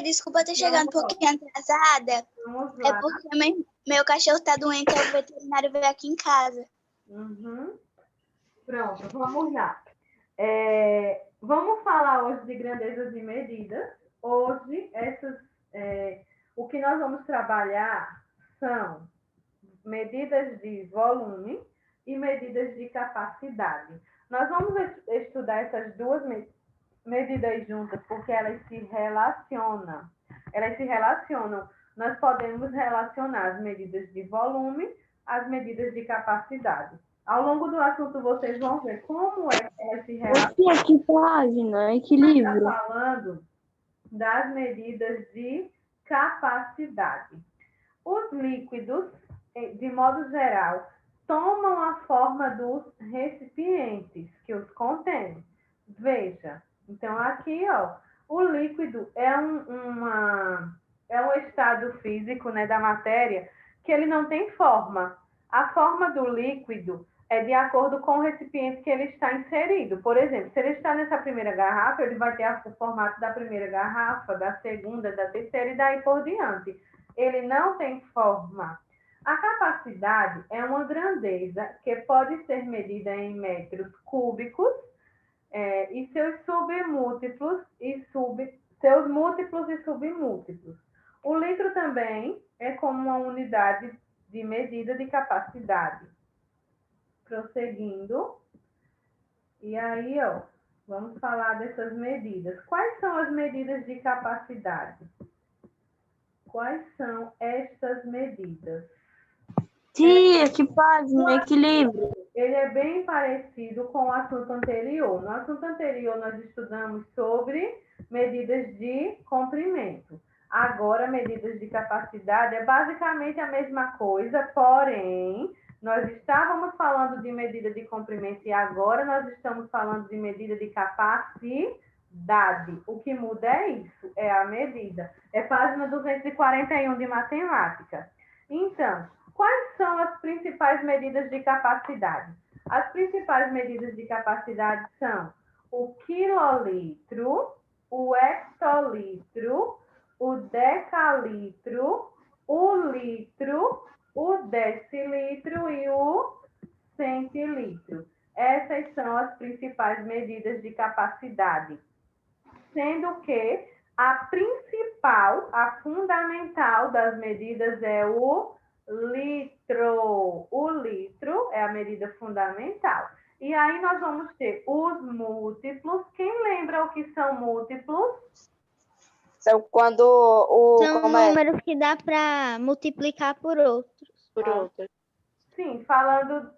Desculpa ter chegado um pouquinho atrasada. Vamos É lá. porque meu cachorro tá doente, aí o veterinário veio aqui em casa. Pronto, vamos lá. Vamos falar hoje de grandezas e medidas. Hoje, o que nós vamos trabalhar são medidas de volume e medidas de capacidade. Nós vamos estudar essas duas medidas juntas porque elas se relacionam. Nós podemos relacionar as medidas de volume às medidas de capacidade. Ao longo do assunto, vocês vão ver como é que elas se relacionam. Que página? Que livro? Está falando das medidas de capacidade. Os líquidos, de modo geral, tomam a forma dos recipientes que os contêm. Veja, então aqui, ó, o líquido é um estado físico, né, da matéria que ele não tem forma. A forma do líquido é de acordo com o recipiente que ele está inserido. Por exemplo, se ele está nessa primeira garrafa, ele vai ter o formato da primeira garrafa, da segunda, da terceira e daí por diante. Ele não tem forma. A capacidade é uma grandeza que pode ser medida em metros cúbicos e seus submúltiplos seus múltiplos e submúltiplos. O litro também é como uma unidade de medida de capacidade. Prosseguindo. E aí, ó, vamos falar dessas medidas. Quais são as medidas de capacidade? Quais são estas medidas? Tia, que página? Que livro? Ele é bem parecido com o assunto anterior. No assunto anterior, nós estudamos sobre medidas de comprimento. Agora, medidas de capacidade é basicamente a mesma coisa, porém, nós estávamos falando de medida de comprimento e agora nós estamos falando de medida de capacidade. O que muda é isso, é a medida. É página 241 de matemática. Então, quais são as principais medidas de capacidade? As principais medidas de capacidade são o quilolitro, o hectolitro, o decalitro, o litro, o decilitro e o centilitro. Essas são as principais medidas de capacidade. Sendo que a principal, a fundamental das medidas é o litro. O litro é a medida fundamental. E aí nós vamos ter os múltiplos. Quem lembra o que são múltiplos? São quando São números que dá para multiplicar por outros. Sim, falando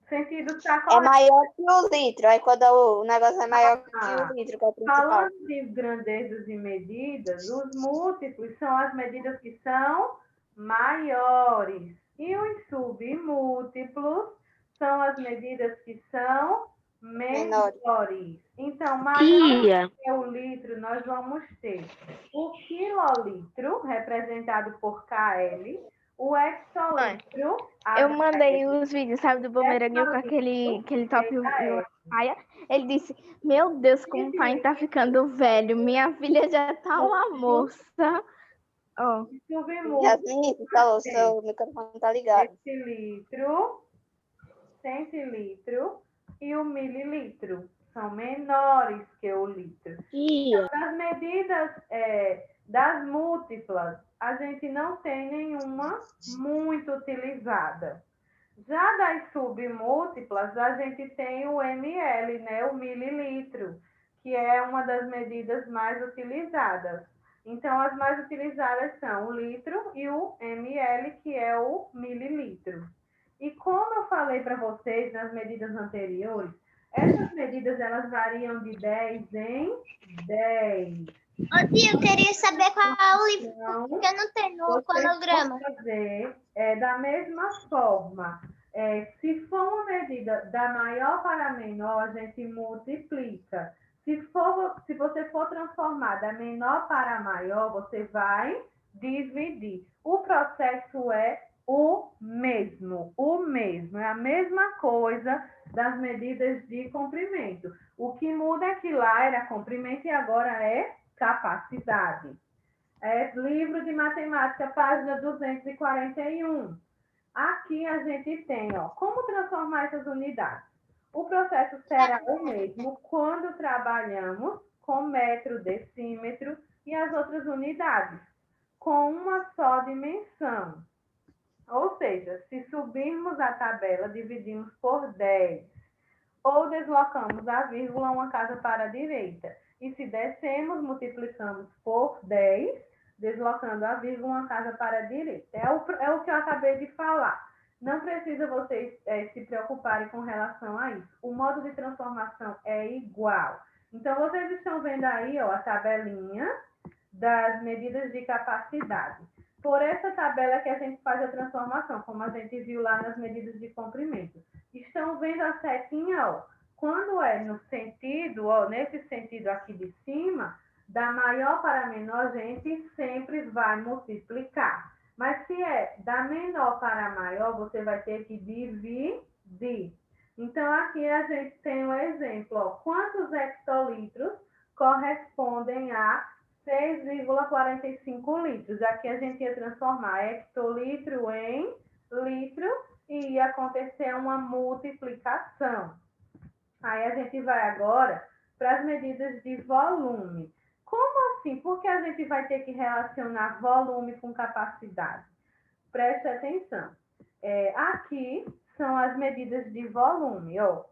sentido está É maior que o litro. Aí quando o negócio é maior que o litro, que é o principal. Falando de grandezas e medidas, os múltiplos são as medidas que são maiores. E os submúltiplos são as medidas que são menores. Então, maior que o litro, nós vamos ter o quilolitro, representado por KL, o hectolitro... Eu mandei os vídeos, sabe, do bumerangue com aquele top e paia. Ele disse, meu Deus, como o pai tá ficando velho. Minha filha já tá uma moça. Oh. Yasmin, falou, seu microfone tá ligado. Decilitro, centilitro e o mililitro. São menores que o litro. As medidas das múltiplas, a gente não tem nenhuma muito utilizada. Já das submúltiplas, a gente tem o ml, né, o mililitro, que é uma das medidas mais utilizadas. Então, as mais utilizadas são o litro e o ml, que é o mililitro. E como eu falei para vocês nas medidas anteriores, essas medidas elas variam de 10 em 10. Ô, tia, eu queria saber qual é o livro, porque eu não tenho no cronograma. Fazer da mesma forma. Se for uma medida da maior para menor, a gente multiplica. Se você for transformar da menor para maior, você vai dividir. O processo é o mesmo. É a mesma coisa das medidas de comprimento. O que muda é que lá era comprimento e agora é capacidade. Livro de matemática, página 241. Aqui a gente tem, ó, como transformar essas unidades. O processo será o mesmo quando trabalhamos com metro, decímetro e as outras unidades, com uma só dimensão. Ou seja, se subirmos a tabela, dividimos por 10, ou deslocamos a vírgula uma casa para a direita. E se descemos, multiplicamos por 10, deslocando a vírgula uma casa para a direita. É o que eu acabei de falar. Não precisa vocês se preocuparem com relação a isso. O modo de transformação é igual. Então, vocês estão vendo aí, ó, a tabelinha das medidas de capacidade. Por essa tabela que a gente faz a transformação, como a gente viu lá nas medidas de comprimento. Estão vendo a setinha, ó? Quando é no sentido, ó, nesse sentido aqui de cima, da maior para menor, a gente sempre vai multiplicar. Mas se é da menor para maior, você vai ter que dividir. Então, aqui a gente tem um exemplo, ó. Quantos hectolitros correspondem a 6,45 litros? Aqui a gente ia transformar hectolitro em litro e ia acontecer uma multiplicação. Aí a gente vai agora para as medidas de volume. Como assim? Por que a gente vai ter que relacionar volume com capacidade? Preste atenção. Aqui são as medidas de volume, ó.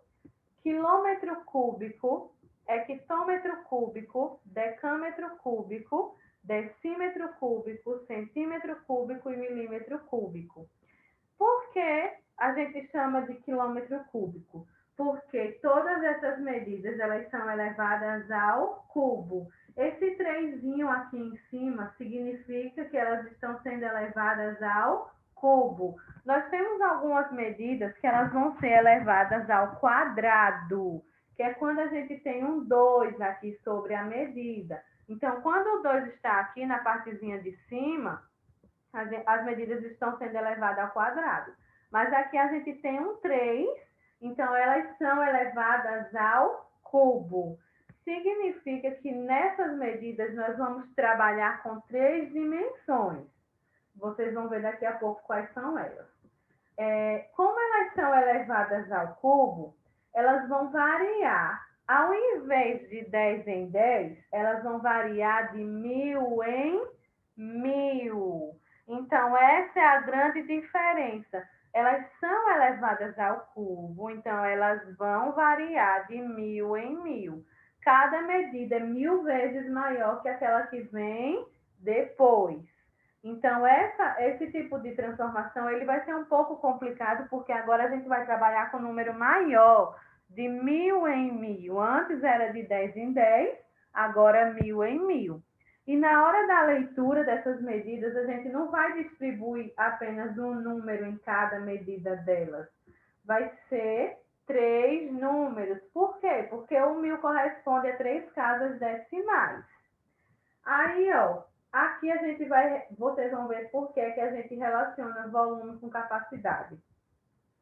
Quilômetro cúbico, hectômetro cúbico, decâmetro cúbico, decímetro cúbico, centímetro cúbico e milímetro cúbico. Por que a gente chama de quilômetro cúbico? Porque todas essas medidas, elas são elevadas ao cubo. Esse trezinho aqui em cima significa que elas estão sendo elevadas ao cubo. Nós temos algumas medidas que elas vão ser elevadas ao quadrado, que é quando a gente tem um 2 aqui sobre a medida. Então, quando o 2 está aqui na partezinha de cima, as medidas estão sendo elevadas ao quadrado. Mas aqui a gente tem um 3, então elas são elevadas ao cubo. Significa que nessas medidas nós vamos trabalhar com 3 dimensões. Vocês vão ver daqui a pouco quais são elas. Como elas são elevadas ao cubo, elas vão variar. Ao invés de 10 em 10, elas vão variar de 1000 em 1000. Então, essa é a grande diferença. Elas são elevadas ao cubo, então elas vão variar de 1000 em 1000. Cada medida é 1000 vezes maior que aquela que vem depois. Então, esse tipo de transformação ele vai ser um pouco complicado, porque agora a gente vai trabalhar com um número maior, de 1000 em 1000. Antes era de 10 em 10, agora 1000 em 1000. E na hora da leitura dessas medidas, a gente não vai distribuir apenas um número em cada medida delas. Vai ser 3 números. Por quê? Porque o 1000 corresponde a 3 casas decimais. Aí, ó, aqui vocês vão ver por que a gente relaciona volume com capacidade.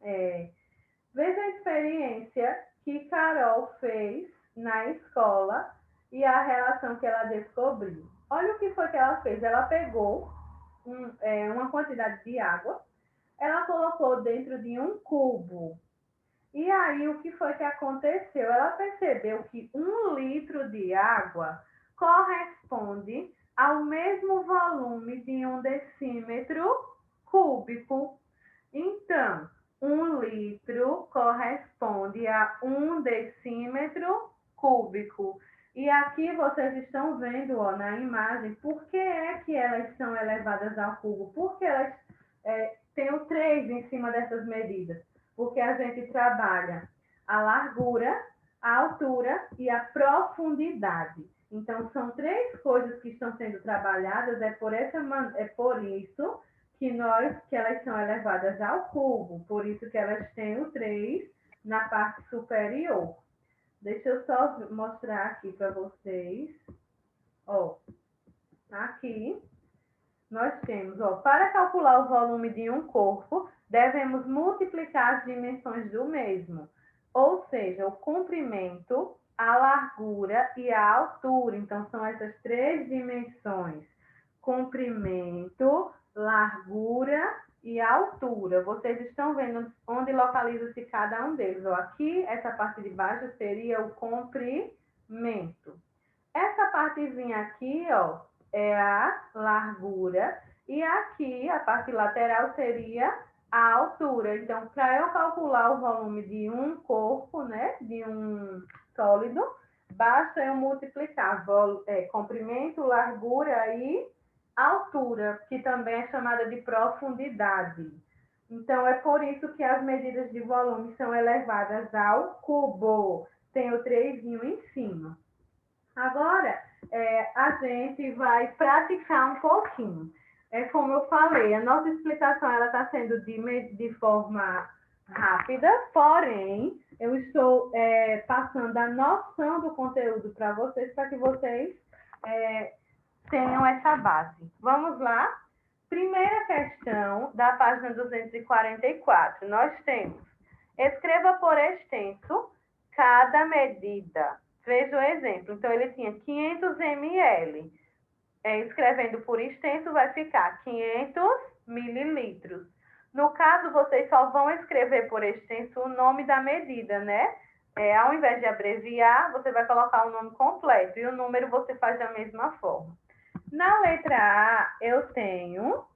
Veja a experiência que Carol fez na escola e a relação que ela descobriu. Olha o que foi que ela fez. Ela pegou uma quantidade de água, ela colocou dentro de um cubo. E aí, o que foi que aconteceu? Ela percebeu que 1 litro de água corresponde ao mesmo volume de 1 decímetro cúbico. Então, 1 litro corresponde a 1 decímetro cúbico. E aqui vocês estão vendo, ó, na imagem, por que é que elas são elevadas ao cubo? Porque elas têm o 3 em cima dessas medidas. Porque a gente trabalha a largura, a altura e a profundidade. Então, são 3 coisas que estão sendo trabalhadas, é por isso que elas são elevadas ao cubo, por isso que elas têm o 3 na parte superior. Deixa eu só mostrar aqui para vocês. Ó, aqui nós temos, ó, para calcular o volume de um corpo, devemos multiplicar as dimensões do mesmo. Ou seja, o comprimento, a largura e a altura. Então, são essas 3 dimensões. comprimento, largura e altura. Vocês estão vendo onde localiza-se cada um deles. Ó, aqui, essa parte de baixo seria o comprimento. Essa partezinha aqui, ó, é a largura. E aqui, a parte lateral seria a altura. Então, para eu calcular o volume de um corpo, né, de um sólido, basta eu multiplicar comprimento, largura e altura, que também é chamada de profundidade. Então, é por isso que as medidas de volume são elevadas ao cubo. Tem o 3 em cima. Agora, a gente vai praticar um pouquinho. Como eu falei, a nossa explicação está sendo de forma rápida, porém, eu estou passando a noção do conteúdo para vocês que vocês tenham essa base. Vamos lá? Primeira questão da página 244. Nós temos: escreva por extenso cada medida. Veja o exemplo. Então, ele tinha 500 ml. Escrevendo por extenso, vai ficar 500 mililitros. No caso, vocês só vão escrever por extenso o nome da medida, né? Ao invés de abreviar, você vai colocar o nome completo. E o número você faz da mesma forma. Na letra A, eu tenho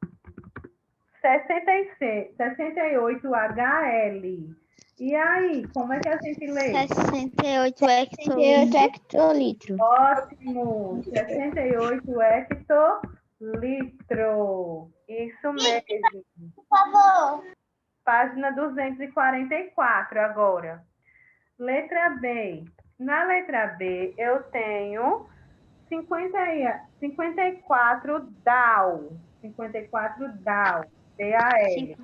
68 HL. E aí, como é que a gente lê? 68 hectolitros. Ótimo! 68 hectolitros. Isso mesmo. Por favor. Página 244 agora. Letra B. Na letra B, eu tenho 54 DAL. 54 DAL. D-A-L.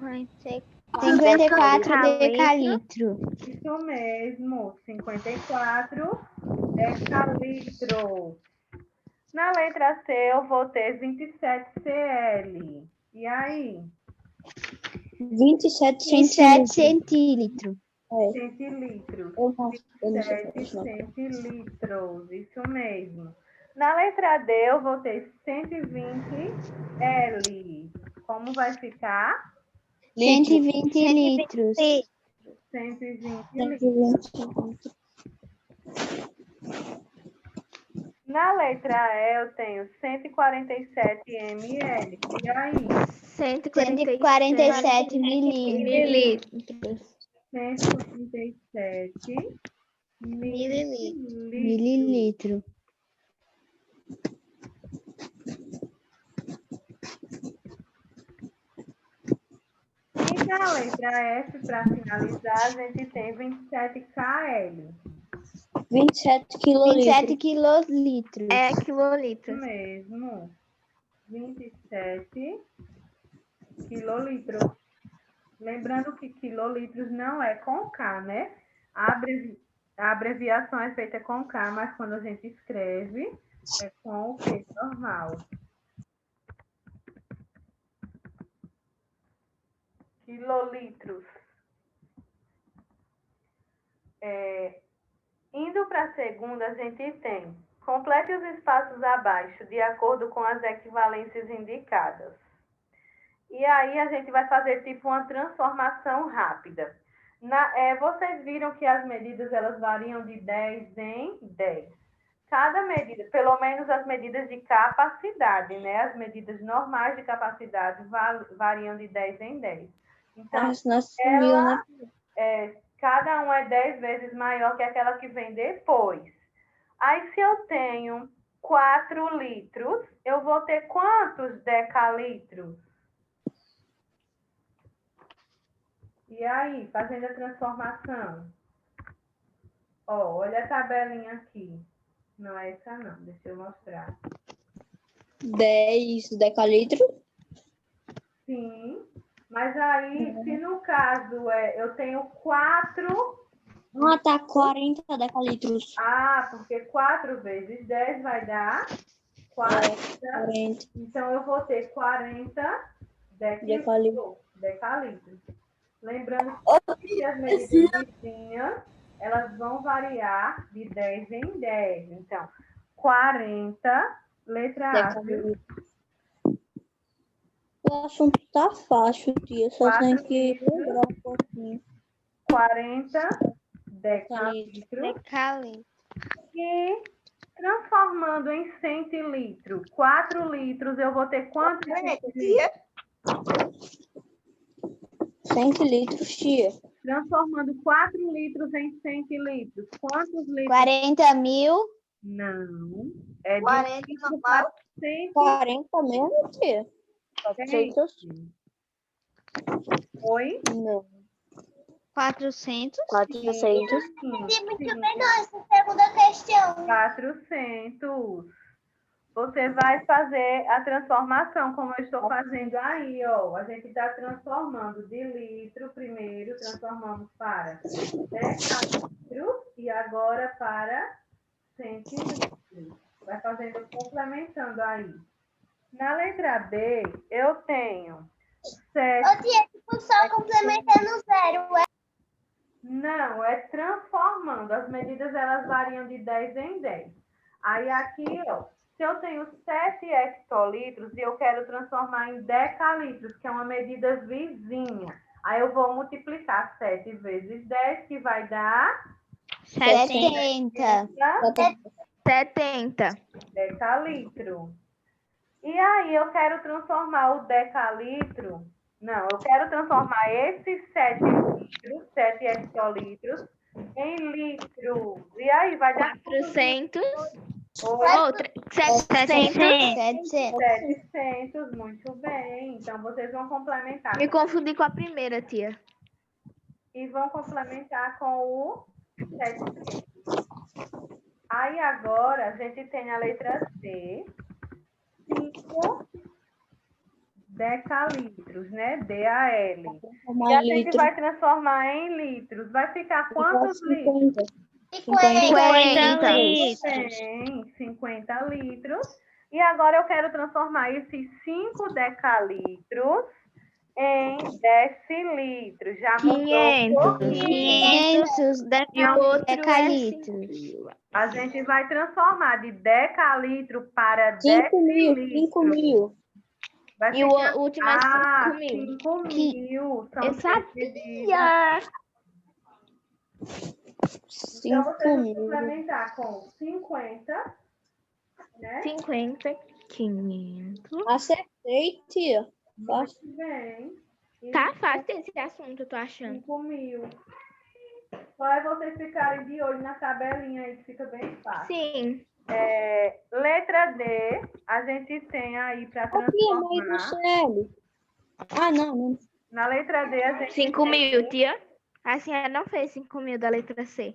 54 decalitros. Isso mesmo, 54 decalitros. Na letra C, eu vou ter 27 CL. E aí? 27 centímetros. Centilitros. 27 centilitros. Isso mesmo. Na letra D, eu vou ter 120 L. Como vai ficar? 120 litros. 120 litros. Na letra E, eu tenho 147 ml. E aí? 147 mililitros. 147 Mililitro. E na letra F, para finalizar, a gente tem 27 KL. 27 quilolitros. É Isso quilolitros. mesmo. 27 quilolitros. Lembrando que quilolitros não é com K, né? A abreviação é feita com K, mas quando a gente escreve, é com o Q normal. Quilolitros. Indo para a segunda, a gente tem: complete os espaços abaixo, de acordo com as equivalências indicadas. E aí, a gente vai fazer tipo uma transformação rápida. Vocês viram que as medidas, elas variam de 10 em 10. Cada medida, pelo menos as medidas de capacidade, né? As medidas normais de capacidade variam de 10 em 10. Então, cada um é 10 vezes maior que aquela que vem depois. Aí, se eu tenho 4 litros, eu vou ter quantos decalitros? E aí, fazendo a transformação? Ó, olha a tabelinha aqui. Não é essa não, deixa eu mostrar. 10 decalitros. Sim, mas aí, se no caso eu tenho 4... Ah, tá, 40 decalitros. Ah, porque 4 vezes 10 vai dar 40. Então, eu vou ter 40 decalitros. Lembrando que as medidas vizinhas, elas vão variar de 10 em 10. Então, 40, letra A, o assunto tá fácil, tia. Só tem que 4 lembrar um pouquinho. 40 decalitros. Decalito. E transformando em centilitro, 4 litros, eu vou ter quantos centilitros? 100 litros, tia. Transformando 4 litros em centilitros, quantos litros? 40 mil. Não. É de 40 litro normal? para 100. 40 mesmo, tia? 400? Oi? Não. 400. 400. Entendi muito bem, não, essa segunda questão. 400. Você vai fazer a transformação, como eu estou fazendo aí, ó. A gente está transformando de litro primeiro, transformamos para decalitro e agora para centilitro. Vai fazendo, complementando aí. Na letra B, eu tenho 7. Ô, tia, tipo, só complementando zero. Não, é transformando. As medidas, elas variam de 10 em 10. Aí aqui, ó, se eu tenho 7 hectolitros e eu quero transformar em decalitros, que é uma medida vizinha, aí eu vou multiplicar 7 vezes 10, que vai dar 70. 70. decalitro. E aí eu quero transformar o decalitro... Não, eu quero transformar esses 7 litros, 7 hectolitros, em litros. E aí vai dar 400. Oi? Outra. 700. 700, muito bem. Então, vocês vão complementar. Me confundi com a primeira, tia. E vão complementar com o 700. Aí, agora, a gente tem a letra C. 5 decalitros, né? DAL. E a gente vai transformar em litros. Vai ficar quantos litros? 50 Tem 50 litros. E agora eu quero transformar esses 5 decalitros em decilitros. Já mudou. 500 e o outro decalitros. A gente vai transformar de decalitro para 5 mil. decilitro. 5 mil. Vai E o ficar... último é 5 mil. 5 mil. São Eu três medidas. sabia. Então, vocês 5 vão mil. complementar com 50, né? 50, 500. Acertei, tia. Fácil. Muito bem. E Tá fácil esse assunto, eu tô achando. 5 mil. Só é vocês ficarem de olho na tabelinha aí, que fica bem fácil. Sim. Letra D, a gente tem aí para Tia, mas no transformar. CL. Ah, não. Na letra D, a gente 5 mil, tia. A senhora não fez 5 mil da letra C.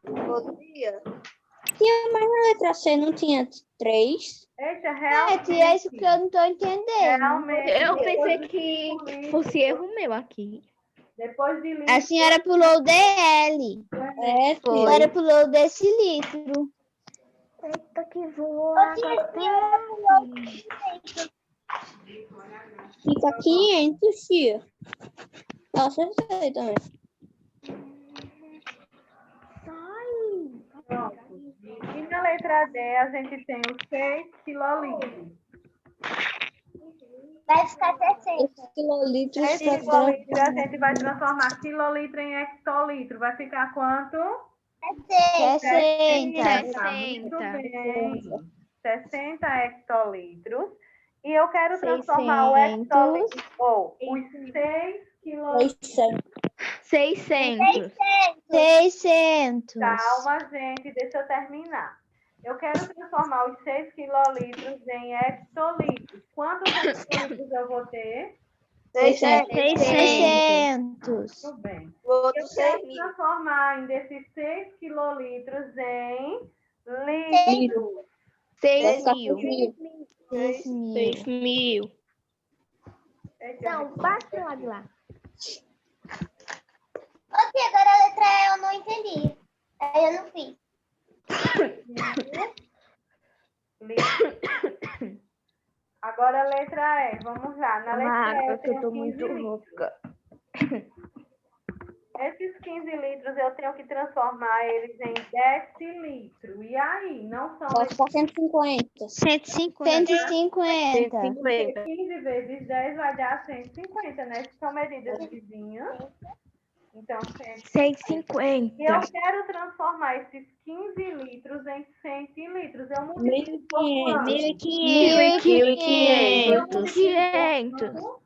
Podia. Tia, mas na letra C não tinha 3? Eita, realmente. É isso que eu não tô entendendo. Realmente. Eu depois pensei de que cinco litros, fosse erro meu aqui. Depois de A litro, senhora pulou o DL. É, A tia. senhora pulou o decilitro. Eita, que voa. Fica 500, tia. Acertei também. pronto. E na letra D, a gente tem os 6 quilolitros. Vai ficar 60. 6 quilolitros 6 para quilolitros, a gente vai transformar quilolitro em hectolitro. Vai ficar quanto? 60. Muito bem. 60 hectolitros. E eu quero transformar o 600. hectolitro, ou os 6 quilolitros. 600. 600. Calma, gente, deixa eu terminar. Eu quero transformar os 6 quilolitros em hectolitros. Quantos hectolitros eu vou ter? 600. Muito bem. O outro Eu quero 6 mil. transformar desses 6 quilolitros em litros. 6 mil. 6 mil. 6 mil. Então, bate pro lado de lá. Ô, tia, agora a letra E eu não entendi. Aí eu não fiz. agora a letra E. Vamos lá. Na letra E eu Água, que eu tenho tô 15 muito litros. rouca. esses 15 litros eu tenho que transformar eles em decilitro. E aí, não são Pode ficar 150. 150. 150. 15 vezes 10 vai dar 150, né? São medidas vizinhas. Então, 150. e eu quero transformar esses 15 litros em centilitros. Eu multiplico por quanto? 1.500.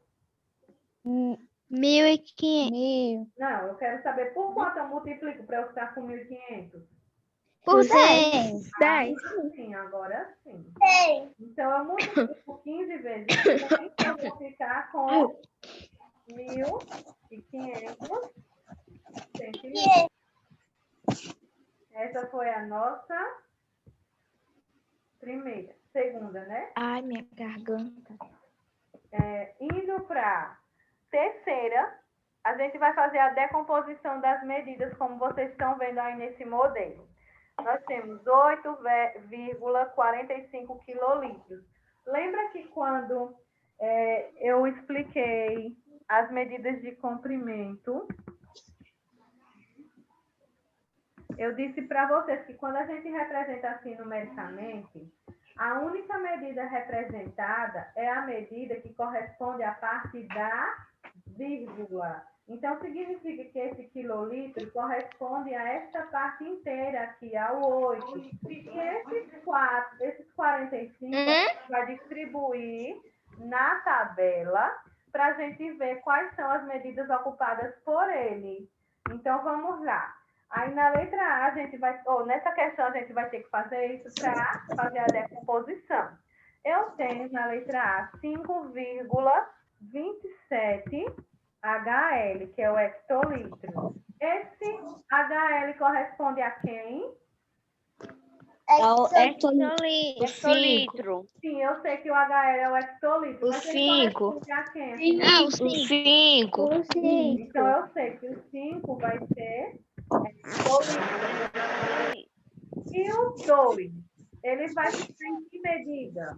1.500. Não, eu quero saber por quanto eu multiplico para eu ficar com 1.500. Por 100. 10. Sim, agora sim. Então, eu multiplico 15 vezes 100, eu vou ficar com 1.500 centilitros. Essa foi a nossa primeira. Segunda, né? Ai, minha garganta. Indo para terceira, a gente vai fazer a decomposição das medidas, como vocês estão vendo aí nesse modelo. Nós temos 8,45 quilolitros. Lembra que quando eu expliquei as medidas de comprimento, eu disse para vocês que quando a gente representa assim numericamente, a única medida representada é a medida que corresponde à parte da vírgula. Então, significa que esse quilolitro corresponde a esta parte inteira aqui, ao 8. E esses 45, a gente vai distribuir na tabela para a gente ver quais são as medidas ocupadas por ele. Então, vamos lá. Aí, na letra A, a gente vai... nessa questão, a gente vai ter que fazer isso para fazer a decomposição. Eu tenho, na letra A, 5,27 HL, que é o hectolitro. Esse HL corresponde a quem? Ao Hectolitro. Sim, eu sei que o HL é o hectolitro. O Mas ele 5. corresponde a quem? O 5. Então, eu sei que o 5 vai ser hectolitro. E o 2, ele vai ficar em que medida?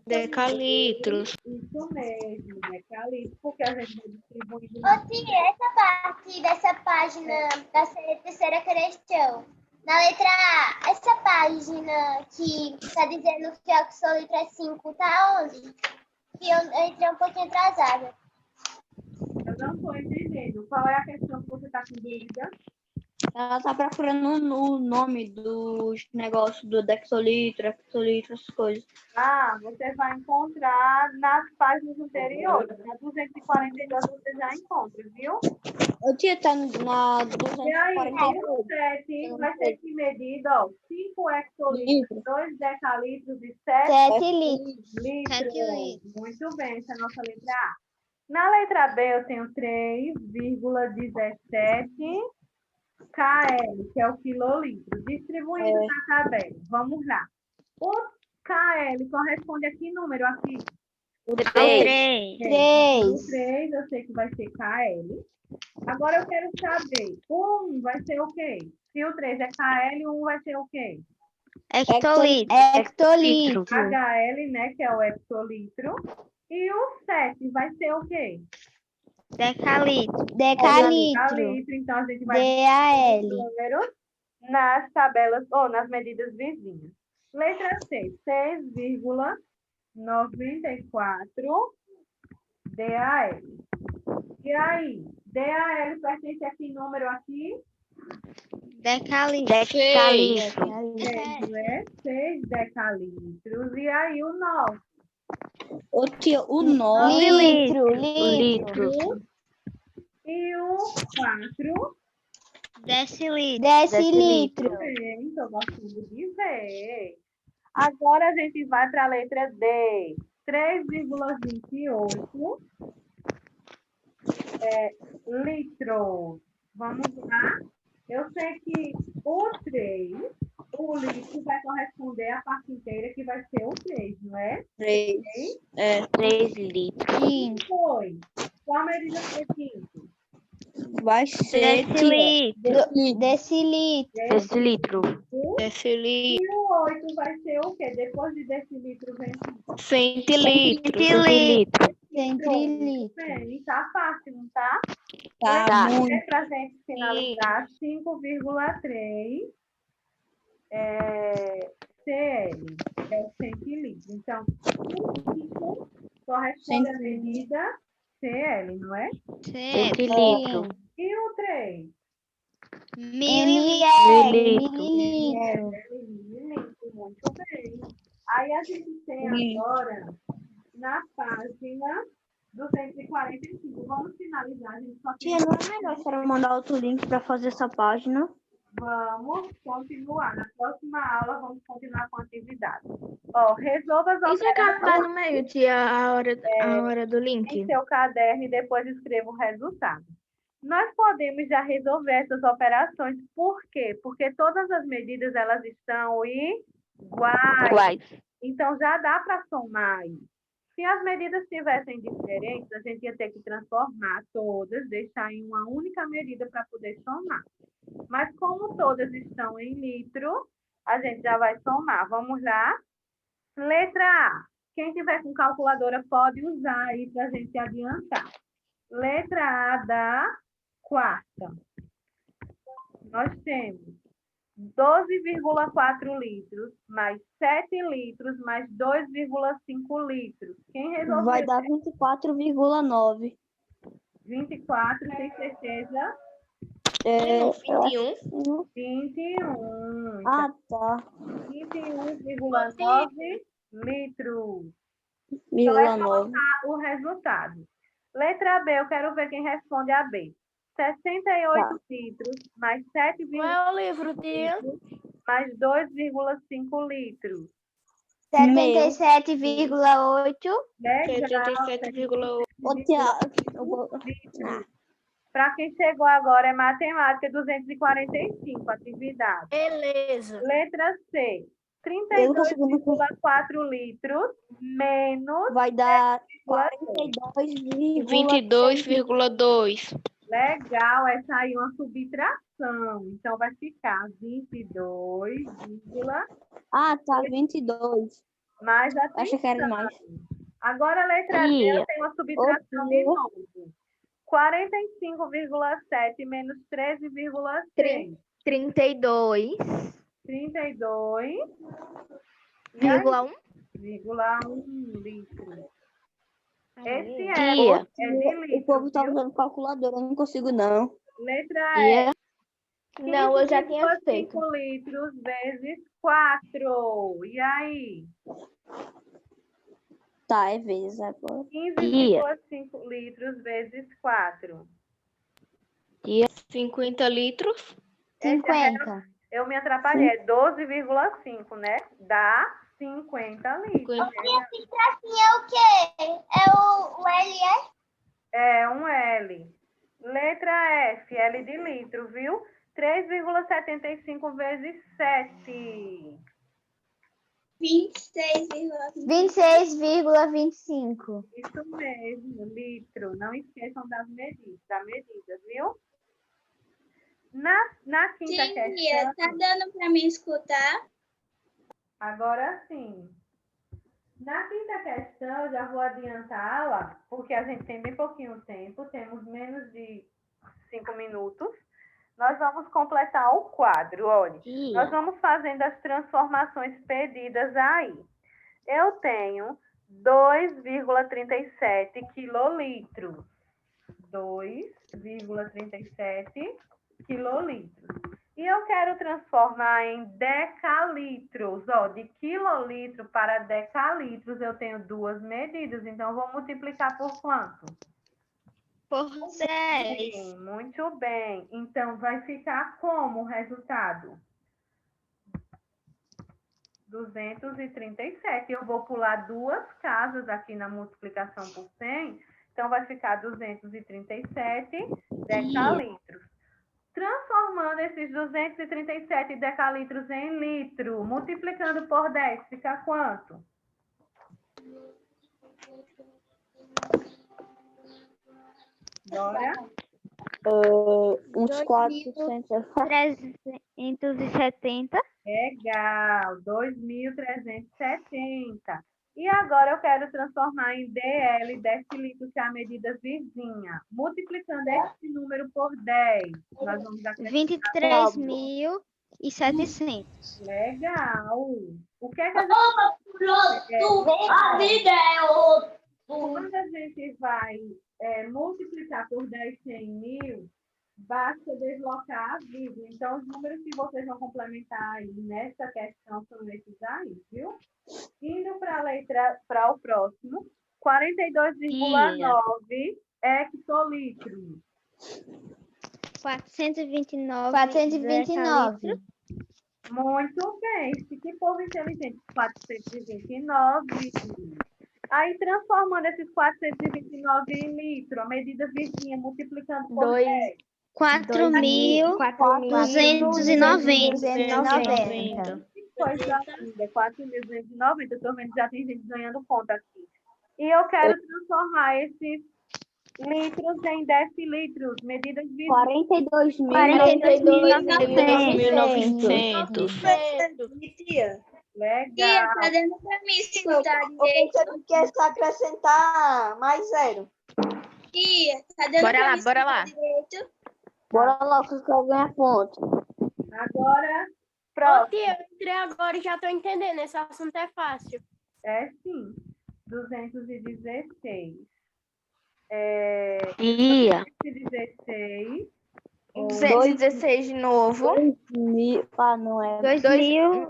Decalitros. Isso mesmo, decalitro, porque a gente vai distribuindo. Tia, essa parte dessa página da terceira questão, na letra A, essa página que está dizendo que o hectolitro é 5, tá onde? Que eu entrei um pouquinho atrasada. Eu não estou entendendo. Qual é a questão que você está com dúvida? Ela tá procurando o nome dos negócios do dectolitro, hectolitro, essas coisas. Ah, você vai encontrar nas páginas anteriores. Na 242 você já encontra, viu? Eu tinha tá na E aí, 242. o 7 vai ter que medir, ó, 5 hectolitros, 2 decalitros e 7 litros. Muito bem, essa é a nossa letra A. Na letra B, eu tenho 3,17 KL, que é o quilolitro, distribuindo na tabela. Vamos lá. O KL corresponde a que número aqui? O 3. O 3, eu sei que vai ser KL. Agora eu quero saber, o 1 vai ser o quê? Se o 3 é KL, o 1 vai ser o quê? Hectolitro. HL, né, que é o hectolitro. E o 7 vai ser o quê? Decalitro. Então, a gente vai os números nas tabelas, ou nas medidas vizinhas. Letra C, 6,94 DAL. E aí, DAL pertence a que número aqui? Decalitro. 6 decalitros. E aí, o 9? O 9 Litro. E o 4? Decilitro. Bem, estou gostando de ver. Agora a gente vai para a letra D. 3,28 litros. Vamos lá. Eu sei que o 3, o litro vai corresponder à parte inteira, que vai ser o 3, não é? 3. 3 litros. 5 foi. Qual a medida foi 5? Vai ser Decilitro. E o 8 vai ser o quê? Depois de decilitro vem Centilitro. bem. Tá fácil, não tá? Tá, Lembrando muito. que para a gente finalizar, 5,3 CL, é o centilitro. Então, o 5 corresponde à medida CL, não é? Centilitro. E o 3? Mililitro. Mililitro, muito bem. Aí a gente tem agora, na página 245, vamos finalizar, a gente só tem... Tia, não é melhor a senhora mandar outro link para fazer essa página? Vamos continuar. Na próxima aula, vamos continuar com a atividade. Ó, resolva as E se acabar operações no meio, tia, a hora do em link? seu caderno e depois escreva o resultado. Nós podemos já resolver essas operações. Por quê? Porque todas as medidas elas estão iguais. Então, já dá para somar aí. Se as medidas estivessem diferentes, a gente ia ter que transformar todas, deixar em uma única medida para poder somar. Mas como todas estão em litro, a gente já vai somar. Vamos lá? Letra A. Quem tiver com calculadora pode usar aí para a gente adiantar. Letra A da quarta. Nós temos 12,4 litros, mais 7 litros, mais 2,5 litros. Quem resolveu? Vai dar 24,9. 24, tem certeza? Eu 21. acho... 21. Ah, tá. 21,9 litros. Então, vai 0,9. colocar o resultado. Letra B, eu quero ver quem responde a B. 68 litros, mais 7,5 Qual é o livro, tia? litros, mais 2,5 litros. 77,8. Legal. 77,8. Ô, tia, eu vou... Para quem chegou agora, é matemática 245, atividade. Beleza. Letra C. Eu não consigo... 32,4 litros, menos Vai dar 42,6. 22,2. Legal, essa aí é uma subtração. Então, vai ficar 22, Ah, tá, 22. mais a Achei que era mais. Agora, a letra D, Ia. eu tenho uma subtração de novo. 45,7 menos 13,6. 32,1. 32,1 litros. Esse Tia. é de litro. O povo tá viu? usando calculadora, eu não consigo, não. Letra E. Ia. Não, eu já tinha 15,5 feito. litros vezes 4. E aí? Tá, é vezes agora. 15,5 litros vezes 4. Tia. 50 litros. 50. Eu me atrapalhei. É 12,5, né? Dá 50 litros. Esse tracinho é o quê? É o LS? É um L. Letra F, L de litro, viu? 3,75 vezes 7. 26,25. Isso mesmo, litro. Não esqueçam da medida, viu? Na quinta questão... tá dando para me escutar? Agora sim. Na quinta questão, eu já vou adiantá-la, porque a gente tem bem pouquinho tempo, temos menos de 5 minutos. Nós vamos completar o quadro, olha. Nós vamos fazendo as transformações pedidas aí. Eu tenho 2,37 quilolitros. 2,37 quilolitros. E eu quero transformar em decalitros. Ó, de quilolitro para decalitros, eu tenho duas medidas. Então, eu vou multiplicar por quanto? Por 10. Sim, muito bem. Então, vai ficar como o resultado? 237. Eu vou pular duas casas aqui na multiplicação por 100. Então, vai ficar 237 decalitros. Transformando esses 237 decalitros em litro, multiplicando por 10, fica quanto? Bora? Uns 400. 370. Legal, 2.370. E agora eu quero transformar em DL, decilitro, que é a medida vizinha. Multiplicando esse número por 10, nós vamos acrescentar. 23.700. Legal. O que é que a gente... Quando a gente vai multiplicar por 10 100.000, basta deslocar a vírgula. Então, os números que vocês vão complementar aí nessa questão são esses aí, viu? Indo para o próximo, 42,9 hectolitros. 429. Muito bem. Que povo inteligente. 429. Aí, transformando esses 429 em litro, a medida vizinha, multiplicando por 10. 4.290. Que coisa linda. 4.290. Eu estou vendo que já tem gente ganhando conta aqui. E eu quero transformar esses litros em decilitros, medidas vizinhas. 42.900. Legal. Tá dando pra mim escutar Eu pensei que quer acrescentar mais zero. Tia, tá dando Bora pra lá, mim bora escutar lá. direito? Bora lá, que eu quero ganhar ponto. Agora, Ô, próximo. tia, eu entrei agora e já tô entendendo. Esse assunto é fácil. É sim. 216. Tia. 216. 216 de novo. 2.000. Não é. 2.100.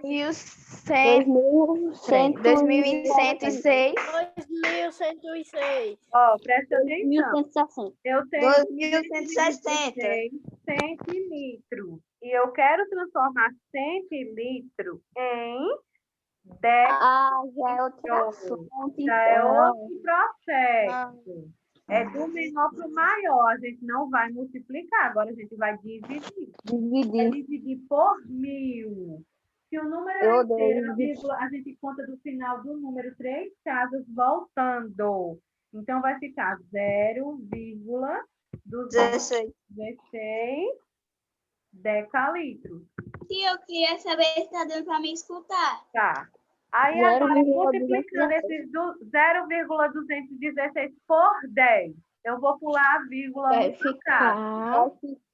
2.106. 2.106. Ó, presta atenção. 1.160. Eu tenho 2.160. 100 litros. E eu quero transformar 100 litros em 10. Já é outro assunto. Já é outro processo. É do menor para o maior. A gente não vai multiplicar. Agora a gente vai dividir. Dividir. Dividir por 1.000. Se o número Eu é odeio inteiro, dividir. a gente conta do final do número 3 casas voltando. Então, vai ficar 0,216 decalitros. Tia, eu queria saber se tá dando pra mim escutar. Tá. Aí, agora, multiplicando esses 0,216 por 10. Eu vou pular a vírgula. Vai ficar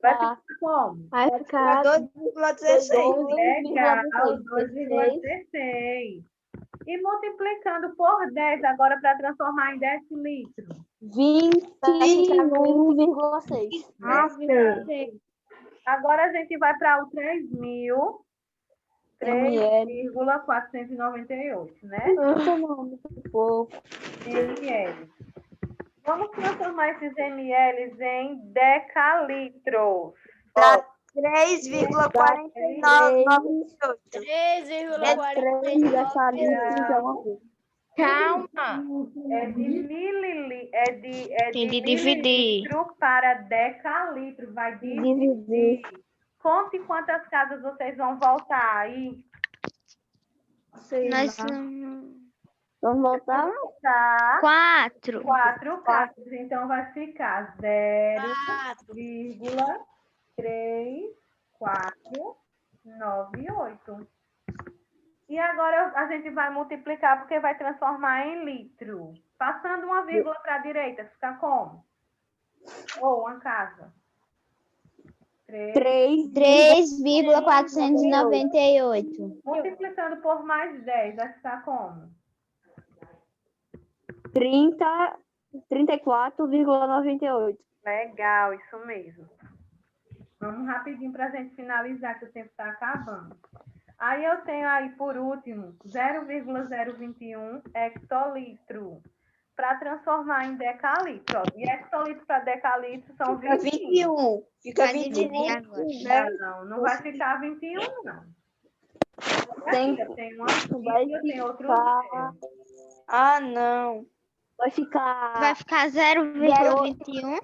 Vai como? Vai ficar 2,16. Legal, 2,16. E multiplicando por 10 agora para transformar em decilitros. 21,6. Agora a gente vai para o 3.000. ml. 3,498, né? Pouco. ml. Vamos transformar esses ml em decalitros. Dá 3,4998. 3,49. Calma. É de Tem de dividir. mililitro para decalitro. Vai dividir. Conte quantas casas vocês vão voltar aí. Nós Vamos voltar? Tá? 4. 4 casas. Então, vai ficar 0,3498. E agora a gente vai multiplicar porque vai transformar em litro. Passando uma vírgula para a direita, fica como? Ou uma casa. 3,498. Multiplicando por mais 10, vai ficar como? 34,98. Legal, isso mesmo. Vamos rapidinho para a gente finalizar, que o tempo está acabando. Aí eu tenho aí, por último, 0,021 hectolitro. Para transformar em decalitro. Ó. E hectolitro para decalitro são 21. Fica Vai 21. dividir agora. Não vai ficar 21, não. Tem- Tem uma vai vírgula, tem outro ficar- zero. Ah, não. Vai ficar Vai ficar 0,21.